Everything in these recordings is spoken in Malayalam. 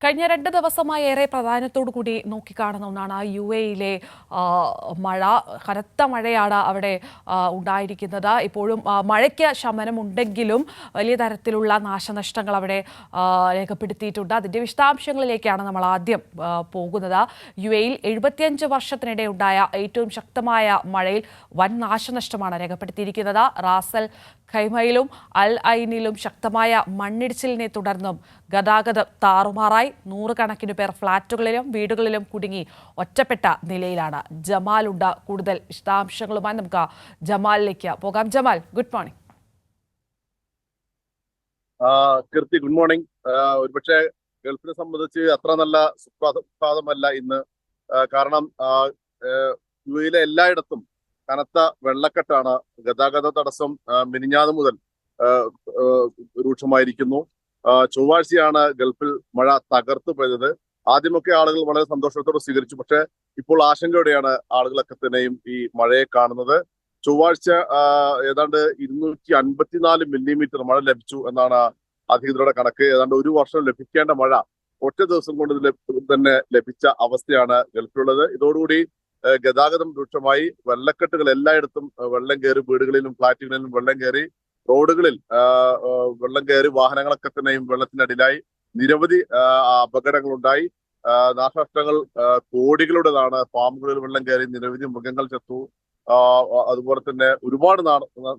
കഴിഞ്ഞ 2 ദിവസമായി ഏറെ പ്രാധാന്യത്തോടു കൂടി നോക്കിക്കാണുന്ന ഒന്നാണ് UAE-യിലെ മഴ. കനത്ത മഴയാണ് അവിടെ ഉണ്ടായിരിക്കുന്നത്. ഇപ്പോഴും മഴയ്ക്ക് ശമനമുണ്ടെങ്കിലും വലിയ തരത്തിലുള്ള നാശനഷ്ടങ്ങൾ അവിടെ രേഖപ്പെടുത്തിയിട്ടുണ്ട്. അതിൻ്റെ വിശദാംശങ്ങളിലേക്കാണ് നമ്മൾ ആദ്യം പോകുന്നത്. UAE-യിൽ 75 വർഷത്തിനിടെ ഉണ്ടായ ഏറ്റവും ശക്തമായ മഴയിൽ വൻ നാശനഷ്ടമാണ് രേഖപ്പെടുത്തിയിരിക്കുന്നത്. റാസൽ ഖൈമയിലും അൽ ഐനിലും ശക്തമായ മണ്ണിടിച്ചിലിനെ തുടർന്നും ഗതാഗതം താറുമാറായി. നൂറുകണക്കിന് പേർ ഫ്ളാറ്റുകളിലും വീടുകളിലും കുടുങ്ങി ഒറ്റപ്പെട്ട നിലയിലാണ്. ജമാലുണ്ട് കൂടുതൽ വിശദാംശങ്ങളുമായി. നമുക്ക് ജമാലിലേക്ക് പോകാം. Jamal, good morning. Keerthi, good morning. ഒരുപക്ഷെ ഗൾഫിനെ സംബന്ധിച്ച് അത്ര നല്ല സുപ്രഭാതമല്ല ഇന്ന്. കാരണം UAE-യിലെ എല്ലായിടത്തും കനത്ത വെള്ളക്കെട്ടാണ്. ഗതാഗത തടസ്സം മിനിഞ്ഞാന്ന് മുതൽ രൂക്ഷമായിരിക്കുന്നു. ചൊവ്വാഴ്ചയാണ് ഗൾഫിൽ മഴ തകർത്തു പോയത്. ആദ്യമൊക്കെ ആളുകൾ വളരെ സന്തോഷത്തോടെ സ്വീകരിച്ചു. പക്ഷെ ഇപ്പോൾ ആശങ്കയോടെയാണ് ആളുകളൊക്കെ തന്നെയും ഈ മഴയെ കാണുന്നത്. ചൊവ്വാഴ്ച ഏതാണ്ട് 254 മില്ലിമീറ്റർ മഴ ലഭിച്ചു എന്നാണ് അധികൃതരുടെ കണക്ക്. ഏതാണ്ട് ഒരു വർഷം ലഭിക്കേണ്ട മഴ ഒറ്റ ദിവസം കൊണ്ട് തന്നെ ലഭിച്ച അവസ്ഥയാണ് ഗൾഫിലുള്ളത്. ഇതോടുകൂടി ഗതാഗതം രൂക്ഷമായി. വെള്ളക്കെട്ടുകൾ എല്ലായിടത്തും വെള്ളം കയറി. വീടുകളിലും ഫ്ളാറ്റുകളിലും വെള്ളം കയറി. റോഡുകളിൽ വെള്ളം കയറി. വാഹനങ്ങളൊക്കെ തന്നെയും വെള്ളത്തിനടിയിലായി. നിരവധി അപകടങ്ങളുണ്ടായി. നാശനഷ്ടങ്ങൾ കോടികളുടേതാണ്. ഫാമുകളിൽ വെള്ളം കയറി. നിരവധി മൃഗങ്ങൾ ചത്തു. അതുപോലെ തന്നെ ഒരുപാട്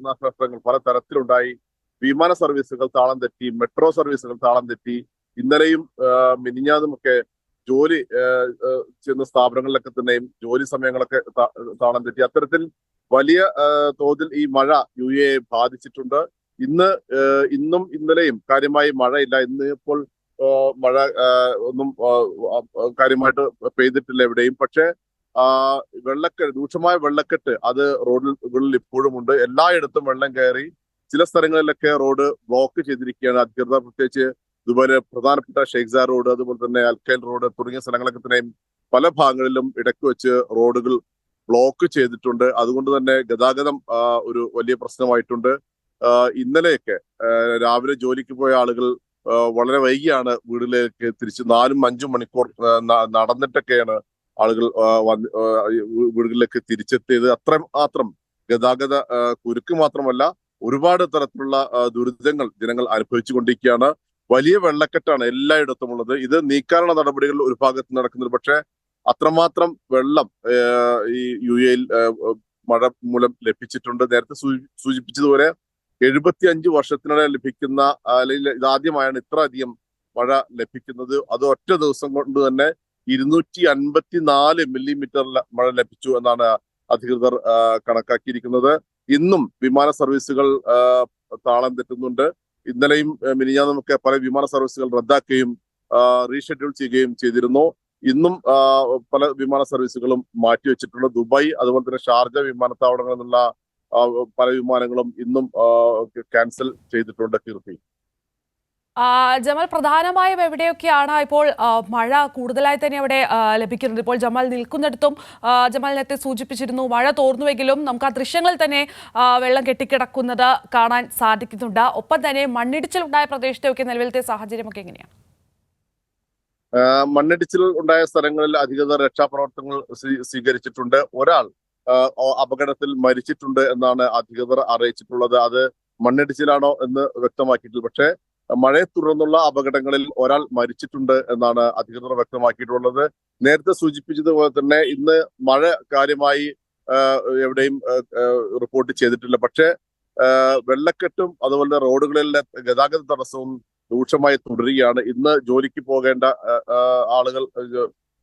നാശനഷ്ടങ്ങൾ പല തരത്തിലുണ്ടായി. വിമാന സർവീസുകൾ താളം തെറ്റി. മെട്രോ സർവീസുകൾ താളം തെറ്റി. ഇന്നലെയും മിനിഞ്ഞാന്നുമൊക്കെ ജോലി ചെയ്യുന്ന സ്ഥാപനങ്ങളിലൊക്കെ തന്നെയും ജോലി സമയങ്ങളൊക്കെ താളം തെറ്റി. അത്തരത്തിൽ വലിയ തോതിൽ ഈ മഴ UAE ബാധിച്ചിട്ടുണ്ട്. ഇന്നും ഇന്നലെയും കാര്യമായി മഴയില്ല. ഇന്ന് ഇപ്പോൾ മഴ ഒന്നും കാര്യമായിട്ട് പെയ്തിട്ടില്ല എവിടെയും. പക്ഷേ രൂക്ഷമായ വെള്ളക്കെട്ട് അത് റോഡുകളിൽ ഇപ്പോഴും ഉണ്ട്. എല്ലായിടത്തും വെള്ളം കയറി. ചില സ്ഥലങ്ങളിലൊക്കെ റോഡ് ബ്ലോക്ക് ചെയ്തിരിക്കുകയാണ് അധികൃതർ. പ്രത്യേകിച്ച് ദുബായിലെ പ്രധാനപ്പെട്ട ഷെയ്ഖ്സാ റോഡ്, അതുപോലെ തന്നെ അൽഖൈൽ റോഡ് തുടങ്ങിയ സ്ഥലങ്ങളൊക്കെ തന്നെയും പല ഭാഗങ്ങളിലും ഇടയ്ക്ക് വെച്ച് റോഡുകൾ ബ്ലോക്ക് ചെയ്തിട്ടുണ്ട്. അതുകൊണ്ട് തന്നെ ഗതാഗതം ഒരു വലിയ പ്രശ്നമായിട്ടുണ്ട്. ഇന്നലെയൊക്കെ രാവിലെ ജോലിക്ക് പോയ ആളുകൾ വളരെ വൈകിയാണ് വീട്ടിലേക്ക് തിരിച്ച് 4-5 മണിക്കൂർ നടന്നിട്ടൊക്കെയാണ് ആളുകൾ വീടുകളിലേക്ക് തിരിച്ചെത്തിയത്. അത്രമാത്രം ഗതാഗത കുരുക്ക് മാത്രമല്ല, ഒരുപാട് തരത്തിലുള്ള ദുരിതങ്ങൾ ജനങ്ങൾ അനുഭവിച്ചു കൊണ്ടിരിക്കുകയാണ്. വലിയ വെള്ളക്കെട്ടാണ് എല്ലായിടത്തും ഉള്ളത്. ഇത് നീക്കാനുള്ള നടപടികൾ ഒരു ഭാഗത്ത് നടക്കുന്നത്. പക്ഷെ അത്രമാത്രം വെള്ളം ഈ UAE-യിൽ മഴ മൂലം ലഭിച്ചിട്ടുണ്ട്. നേരത്തെ സൂചിപ്പിച്ചതുപോലെ 75 വർഷത്തിനിടെ ലഭിക്കുന്ന, അല്ലെങ്കിൽ ഇതാദ്യമായാണ് ഇത്ര അധികം മഴ ലഭിക്കുന്നത്. അത് ഒറ്റ ദിവസം കൊണ്ട് തന്നെ 254 മില്ലിമീറ്റർ മഴ ലഭിച്ചു എന്നാണ് അധികൃതർ കണക്കാക്കിയിരിക്കുന്നത്. ഇന്നും വിമാന സർവീസുകൾ താളം തെറ്റുന്നുണ്ട്. ഇന്നലെയും മിനിഞ്ഞാന്നുമൊക്കെ പല വിമാന സർവീസുകൾ റദ്ദാക്കുകയും റീഷെഡ്യൂൾ ചെയ്യുകയും ചെയ്തിരുന്നു. ഇന്നും പല വിമാന സർവീസുകളും മാറ്റിവെച്ചിട്ടുണ്ട്. ദുബായ്, അതുപോലെ തന്നെ ഷാർജ വിമാനത്താവളങ്ങളിൽ നിന്നുള്ള പല വിമാനങ്ങളും ഇന്നും ക്യാൻസൽ ചെയ്തിട്ടുണ്ട്. കീർത്തി, ജമാൽ, പ്രധാനമായും എവിടെയൊക്കെയാണ് ഇപ്പോൾ മഴ കൂടുതലായി തന്നെ അവിടെ ലഭിക്കുന്നത്? ഇപ്പോൾ ജമാൽ നിൽക്കുന്നിടത്തും ജമാൽ നേരത്തെ സൂചിപ്പിച്ചിരുന്നു, മഴ തോർന്നുവെങ്കിലും നമുക്ക് ആ ദൃശ്യങ്ങളിൽ തന്നെ വെള്ളം കെട്ടിക്കിടക്കുന്നത് കാണാൻ സാധിക്കുന്നുണ്ട്. ഒപ്പം തന്നെ മണ്ണിടിച്ചിൽ ഉണ്ടായ പ്രദേശത്തെയൊക്കെ നിലവിലത്തെ സാഹചര്യമൊക്കെ എങ്ങനെയാണ്? മണ്ണിടിച്ചിൽ ഉണ്ടായ സ്ഥലങ്ങളിൽ അധികൃതർ രക്ഷാപ്രവർത്തനങ്ങൾ സ്വീകരിച്ചിട്ടുണ്ട്. ഒരാൾ അപകടത്തിൽ മരിച്ചിട്ടുണ്ട് എന്നാണ് അധികൃതർ അറിയിച്ചിട്ടുള്ളത്. അത് മണ്ണിടിച്ചിലാണോ എന്ന് വ്യക്തമാക്കിയിട്ടില്ല. പക്ഷേ മഴയെ തുടർന്നുള്ള അപകടങ്ങളിൽ ഒരാൾ മരിച്ചിട്ടുണ്ട് എന്നാണ് അധികൃതർ വ്യക്തമാക്കിയിട്ടുള്ളത്. നേരത്തെ സൂചിപ്പിച്ചതുപോലെ തന്നെ ഇന്ന് മഴ കാര്യമായി എവിടെയും റിപ്പോർട്ട് ചെയ്തിട്ടില്ല. പക്ഷേ വെള്ളക്കെട്ടും അതുപോലെ റോഡുകളിലെ ഗതാഗത തടസ്സവും രൂക്ഷമായി തുടരുകയാണ്. ഇന്ന് ജോലിക്ക് പോകേണ്ട ആളുകൾ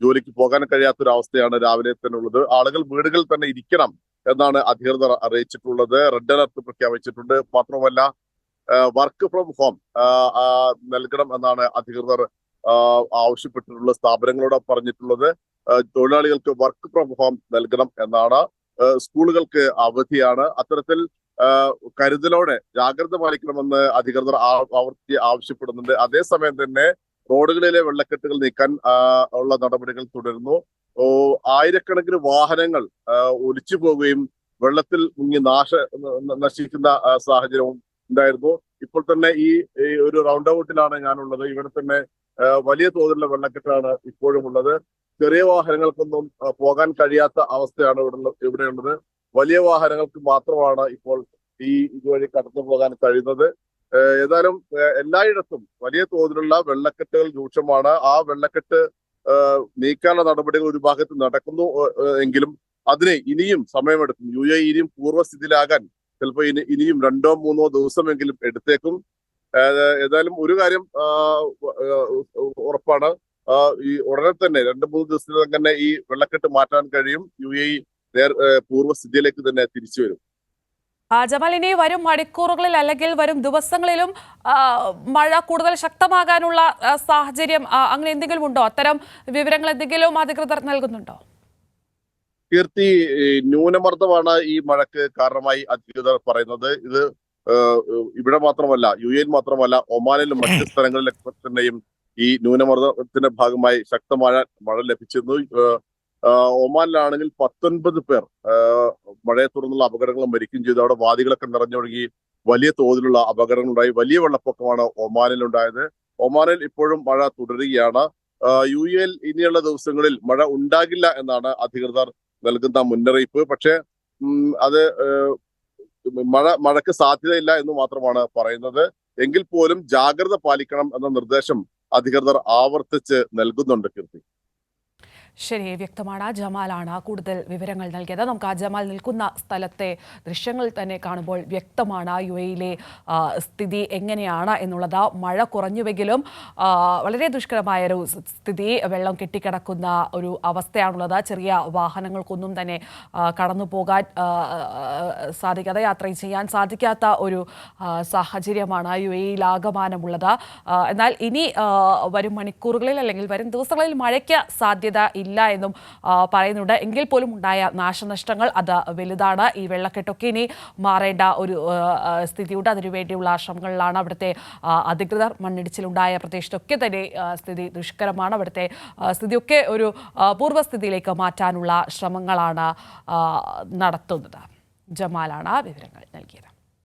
ജോലിക്ക് പോകാൻ കഴിയാത്തൊരവസ്ഥയാണ് രാവിലെ തന്നെ ഉള്ളത്. ആളുകൾ വീടുകളിൽ തന്നെ ഇരിക്കണം എന്നാണ് അധികൃതർ അറിയിച്ചിട്ടുള്ളത്. റെഡ് അലർട്ട് പ്രഖ്യാപിച്ചിട്ടുണ്ട്. മാത്രമല്ല വർക്ക് ഫ്രം ഹോം നൽകണം എന്നാണ് അധികൃതർ ആവശ്യപ്പെട്ടിട്ടുള്ള സ്ഥാപനങ്ങളോട് പറഞ്ഞിട്ടുള്ളത്. തൊഴിലാളികൾക്ക് വർക്ക് ഫ്രം ഹോം നൽകണം എന്നാണ്. സ്കൂളുകൾക്ക് അവധിയാണ്. അത്തരത്തിൽ കരുതലോടെ ജാഗ്രത പാലിക്കണമെന്ന് അധികൃതർ ആവശ്യപ്പെടുന്നുണ്ട്. അതേസമയം തന്നെ റോഡുകളിലെ വെള്ളക്കെട്ടുകൾ നീക്കാൻ ഉള്ള നടപടികൾ തുടരുന്നു. ആയിരക്കണക്കിന് വാഹനങ്ങൾ ഒലിച്ചു പോവുകയും വെള്ളത്തിൽ മുങ്ങി നശിക്കുന്ന സാഹചര്യവും ഉണ്ടായിരുന്നു. ഇപ്പോൾ തന്നെ ഈ ഒരു റൗണ്ട് ഔട്ടിലാണ് ഞാനുള്ളത്. ഇവിടെ തന്നെ വലിയ തോതിലുള്ള വെള്ളക്കെട്ടാണ് ഇപ്പോഴും ഉള്ളത്. ചെറിയ വാഹനങ്ങൾക്കൊന്നും പോകാൻ കഴിയാത്ത അവസ്ഥയാണ് ഇവിടെയുള്ളത്. വലിയ വാഹനങ്ങൾക്ക് മാത്രമാണ് ഇപ്പോൾ ഇതുവഴി കടന്നു പോകാൻ കഴിയുന്നത്. ഏതായാലും എല്ലായിടത്തും വലിയ തോതിലുള്ള വെള്ളക്കെട്ടുകൾ രൂക്ഷമാണ്. ആ വെള്ളക്കെട്ട് നീക്കാനുള്ള നടപടികൾ ഒരു ഭാഗത്ത് നടക്കുന്നു എങ്കിലും അതിന് ഇനിയും സമയമെടുക്കും. UAE ഇനിയും പൂർവ്വസ്ഥിതിയിലാകാൻ ചിലപ്പോൾ ഇനിയും 2-3 ദിവസമെങ്കിലും എടുത്തേക്കും. ഏതായാലും ഒരു കാര്യം ഉറപ്പാണ്, ഈ ഉടനെ തന്നെ 2-3 ദിവസത്തിനകം തന്നെ ഈ വെള്ളക്കെട്ട് മാറ്റാൻ കഴിയും. UAE പൂർവ്വസ്ഥിതിയിലേക്ക് തന്നെ തിരിച്ചു വരും. ജമാൽ, ഇനി വരും മണിക്കൂറുകളിൽ അല്ലെങ്കിൽ വരും ദിവസങ്ങളിലും മഴ കൂടുതൽ ശക്തമാകാനുള്ള സാഹചര്യം അങ്ങനെ എന്തെങ്കിലും ഉണ്ടോ? അത്തരം വിവരങ്ങൾ എന്തെങ്കിലും അധികൃതർ നൽകുന്നുണ്ടോ? കീർത്തി, ന്യൂനമർദ്ദമാണ് ഈ മഴയ്ക്ക് കാരണമായി അധികൃതർ പറയുന്നത്. ഇത് ഇവിടെ മാത്രമല്ല, UAE മാത്രമല്ല, ഒമാനിലും മറ്റ് സ്ഥലങ്ങളിലൊക്കെ തന്നെയും ഈ ന്യൂനമർദ്ദത്തിന്റെ ഭാഗമായി ശക്തമായ മഴ ലഭിച്ചിരുന്നു. ഒമാനിലാണെങ്കിൽ 19 പേർ മഴയെ തുടർന്നുള്ള അപകടങ്ങൾ മരിക്കുകയും ചെയ്തു. അവിടെ വാദികളൊക്കെ നിറഞ്ഞൊഴുകി വലിയ തോതിലുള്ള അപകടങ്ങളുണ്ടായി. വലിയ വെള്ളപ്പൊക്കമാണ് ഒമാനിൽ ഉണ്ടായത്. ഒമാനിൽ ഇപ്പോഴും മഴ തുടരുകയാണ്. UAE ഇനിയുള്ള ദിവസങ്ങളിൽ മഴ ഉണ്ടാകില്ല എന്നാണ് അധികൃതർ നൽകുന്ന മുന്നറിയിപ്പ്. പക്ഷേ അത് മഴയ്ക്ക് സാധ്യതയില്ല എന്ന് മാത്രമാണ് പറയുന്നത്. എങ്കിൽ പോലും ജാഗ്രത പാലിക്കണം എന്ന നിർദ്ദേശം അധികൃതർ ആവർത്തിച്ച് നൽകുന്നുണ്ട്. കീർത്തി, ശരി, വ്യക്തമാണ്. ജമാലാണ് കൂടുതൽ വിവരങ്ങൾ നൽകിയത്. നമുക്ക് ആ ജമാൽ നിൽക്കുന്ന സ്ഥലത്തെ ദൃശ്യങ്ങൾ തന്നെ കാണുമ്പോൾ വ്യക്തമാണ് UAE സ്ഥിതി എങ്ങനെയാണ് എന്നുള്ളത്. മഴ കുറഞ്ഞുവെങ്കിലും വളരെ ദുഷ്കരമായൊരു സ്ഥിതി, വെള്ളം കെട്ടിക്കിടക്കുന്ന ഒരു അവസ്ഥയാണുള്ളത്. ചെറിയ വാഹനങ്ങൾക്കൊന്നും തന്നെ കടന്നു പോകാൻ സാധിക്കാതെ യാത്ര ചെയ്യാൻ സാധിക്കാത്ത ഒരു സാഹചര്യമാണ് UAE ആകമാനമുള്ളത്. എന്നാൽ ഇനി വരും മണിക്കൂറുകളിൽ അല്ലെങ്കിൽ വരും ദിവസങ്ങളിൽ മഴയ്ക്ക് സാധ്യത ഇല്ല എന്നും പറയുന്നുണ്ട്. എങ്കിൽ പോലും ഉണ്ടായ നാശനഷ്ടങ്ങൾ അത് വലുതാണ്. ഈ വെള്ളക്കെട്ടൊക്കെ ഇനി മാറേണ്ട ഒരു സ്ഥിതിയുണ്ട്. അതിനുവേണ്ടിയുള്ള ശ്രമങ്ങളിലാണ് അവിടുത്തെ അധികൃതർ. മണ്ണിടിച്ചിലുണ്ടായ പ്രദേശത്തൊക്കെ തന്നെ സ്ഥിതി ദുഷ്കരമാണ്. അവിടുത്തെ സ്ഥിതിയൊക്കെ ഒരു പൂർവ്വസ്ഥിതിയിലേക്ക് മാറ്റാനുള്ള ശ്രമങ്ങളാണ് നടത്തുന്നത്. ജമാലാണ് വിവരങ്ങൾ നൽകിയത്.